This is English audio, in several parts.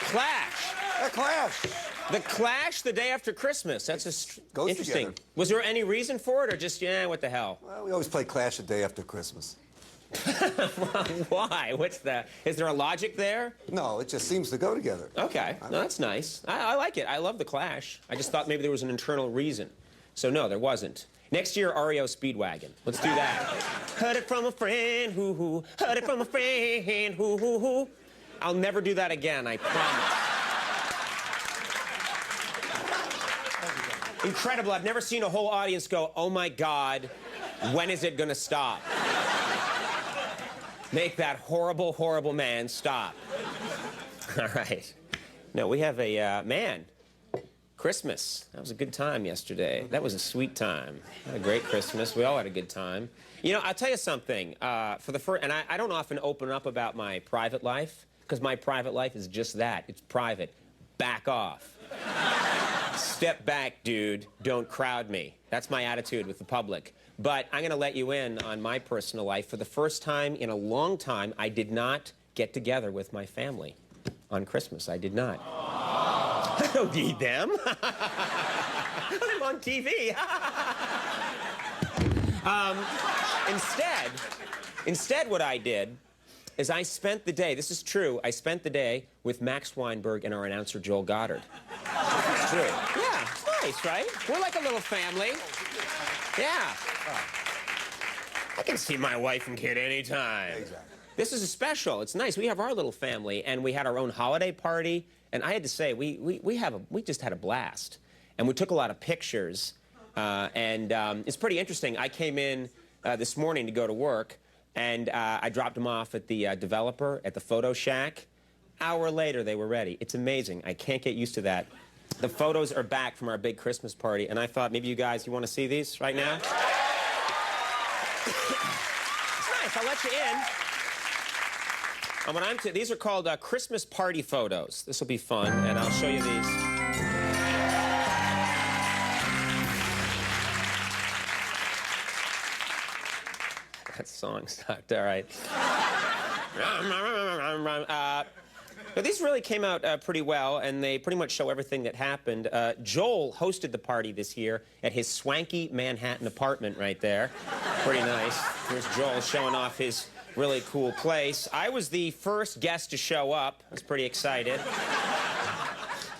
Clash. A Clash. The Clash the day after Christmas. That's Goes interesting. together. Was there any reason for it, or just, yeah, what the hell? Well, we always play Clash the day after Christmas. Why? What's that? Is there a logic there? No, it just seems to go together. Okay, no, that's nice. I like it. I love the Clash. I just thought maybe there was an internal reason. So no, there wasn't. Next year, REO Speedwagon. Let's do that. Heard it from a friend, hoo-hoo. Heard it from a friend, hoo-hoo-hoo. I'll never do that again, I promise. Incredible. I've never seen a whole audience go, oh my God, when is it gonna stop? Make that horrible, horrible man stop. All right. No, we have a man. Christmas. That was a good time yesterday. That was a sweet time. Had a great Christmas. We all had a good time. You know, I'll tell you something. For the first, and I don't often open up about my private life, because my private life is just that. It's private. Back off. Step back, dude. Don't crowd me. That's my attitude with the public. But I'm going to let you in on my personal life. For the first time in a long time, I did not get together with my family on Christmas. I did not. I don't need them. I'm on TV. Instead, what I did is I spent the day, this is true, I spent the day with Max Weinberg and our announcer, Joel Goddard. It's true. Yeah, it's nice, right? We're like a little family. Yeah. I can see my wife and kid anytime. Exactly. This is a special. It's nice. We have our little family, and we had our own holiday party. And I had to say, we just had a blast. And we took a lot of pictures. It's pretty interesting. I came in this morning to go to work, and I dropped them off at the developer at the photo shack. Hour later, they were ready. It's amazing. I can't get used to that. The photos are back from our big Christmas party, and I thought maybe you guys, you want to see these right now? It's nice. I'll let you in. These are called Christmas party photos. This will be fun, and I'll show you these. That song sucked. All right. But these really came out pretty well, and they pretty much show everything that happened. Joel hosted the party this year at his swanky Manhattan apartment right there. Pretty nice. Here's Joel showing off his really cool place. I was the first guest to show up. I was pretty excited.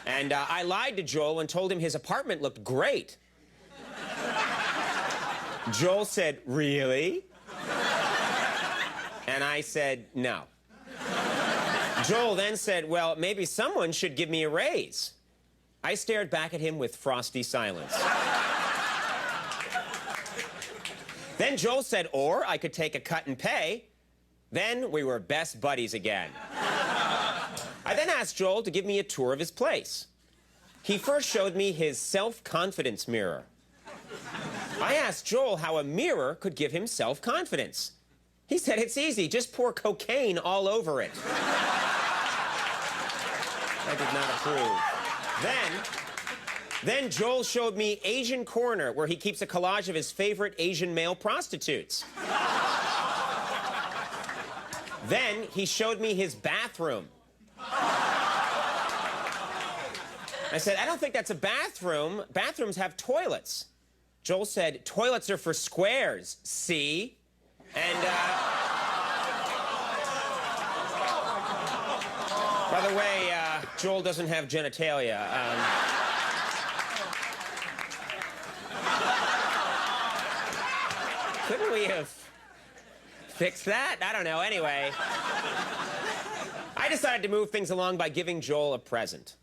And I lied to Joel and told him his apartment looked great. Joel said, really? And I said, no. Joel then said, well, maybe someone should give me a raise. I stared back at him with frosty silence. Then Joel said, or I could take a cut and pay. Then we were best buddies again. I then asked Joel to give me a tour of his place. He first showed me his self-confidence mirror. I asked Joel how a mirror could give him self-confidence. He said, it's easy, just pour cocaine all over it. I did not approve. Then Joel showed me Asian Corner, where he keeps a collage of his favorite Asian male prostitutes. Then he showed me his bathroom. I said, I don't think that's a bathroom. Bathrooms have toilets. Joel said, toilets are for squares, see? And, by the way, Joel doesn't have genitalia. Couldn't we have fixed that? I don't know. Anyway, I decided to move things along by giving Joel a present.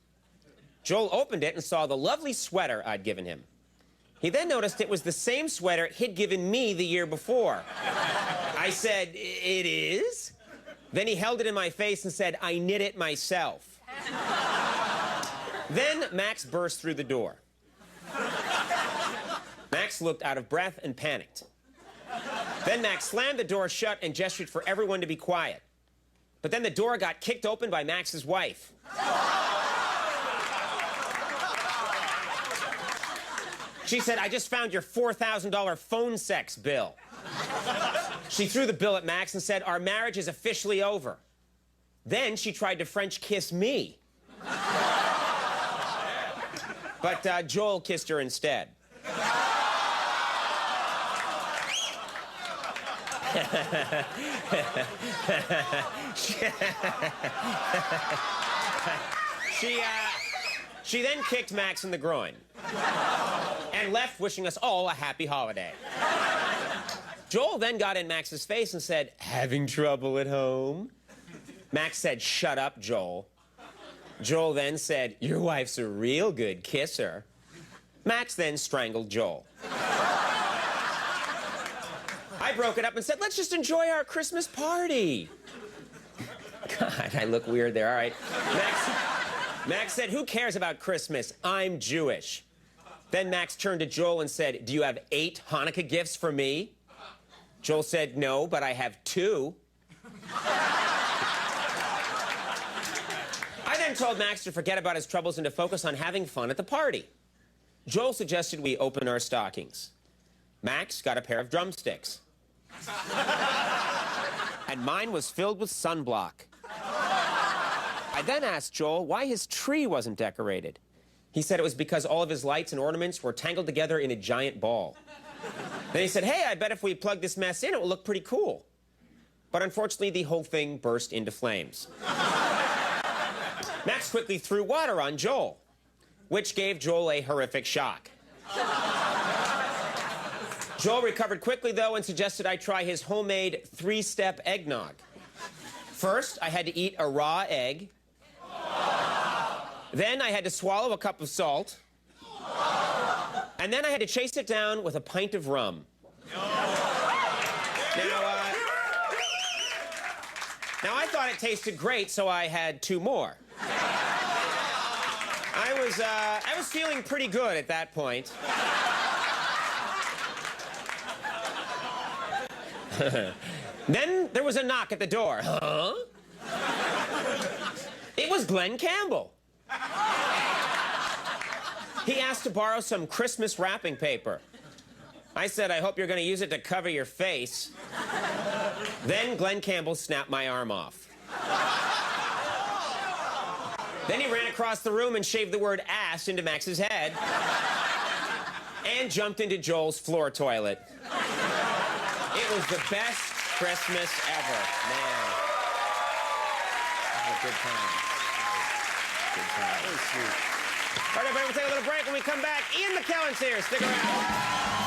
Joel opened it and saw the lovely sweater I'd given him. He then noticed it was the same sweater he'd given me the year before. I said, it is? Then he held it in my face and said, I knit it myself. Then Max burst through the door. Max looked out of breath and panicked. Then Max slammed the door shut and gestured for everyone to be quiet. But then the door got kicked open by Max's wife. She said, I just found your $4,000 phone sex bill. She threw the bill at Max and said, our marriage is officially over. Then she tried to French kiss me. But Joel kissed her instead. She then kicked Max in the groin and left wishing us all a happy holiday. Joel then got in Max's face and said, "Having trouble at home?" Max said, "Shut up, Joel." Joel then said, "Your wife's a real good kisser." Max then strangled Joel. I broke it up and said, "Let's just enjoy our Christmas party." God, I look weird there. All right. Max said, "Who cares about Christmas? I'm Jewish." Then Max turned to Joel and said, "Do you have 8 Hanukkah gifts for me?" Joel said, "No, but I have 2. I then told Max to forget about his troubles and to focus on having fun at the party. Joel suggested we open our stockings. Max got a pair of drumsticks. And mine was filled with sunblock. I then asked Joel why his tree wasn't decorated. He said it was because all of his lights and ornaments were tangled together in a giant ball. Then he said, "Hey, I bet if we plug this mess in, it will look pretty cool." But unfortunately, the whole thing burst into flames. Max quickly threw water on Joel, which gave Joel a horrific shock. Joel recovered quickly, though, and suggested I try his homemade 3-step eggnog. First, I had to eat a raw egg. Then I had to swallow a cup of salt. And then I had to chase it down with a pint of rum. Now I thought it tasted great, so I had 2 more. I was feeling pretty good at that point. Then there was a knock at the door. Huh? It was Glenn Campbell. He asked to borrow some Christmas wrapping paper. I said, "I hope you're going to use it to cover your face." Then Glenn Campbell snapped my arm off. Then he ran across the room and shaved the word ass into Max's head and jumped into Joel's floor toilet. It was the best Christmas ever, man. It was a good time. Good time. Very sweet. All right, everybody, we'll take a little break. When we come back, Ian McKellen's here. Stick around.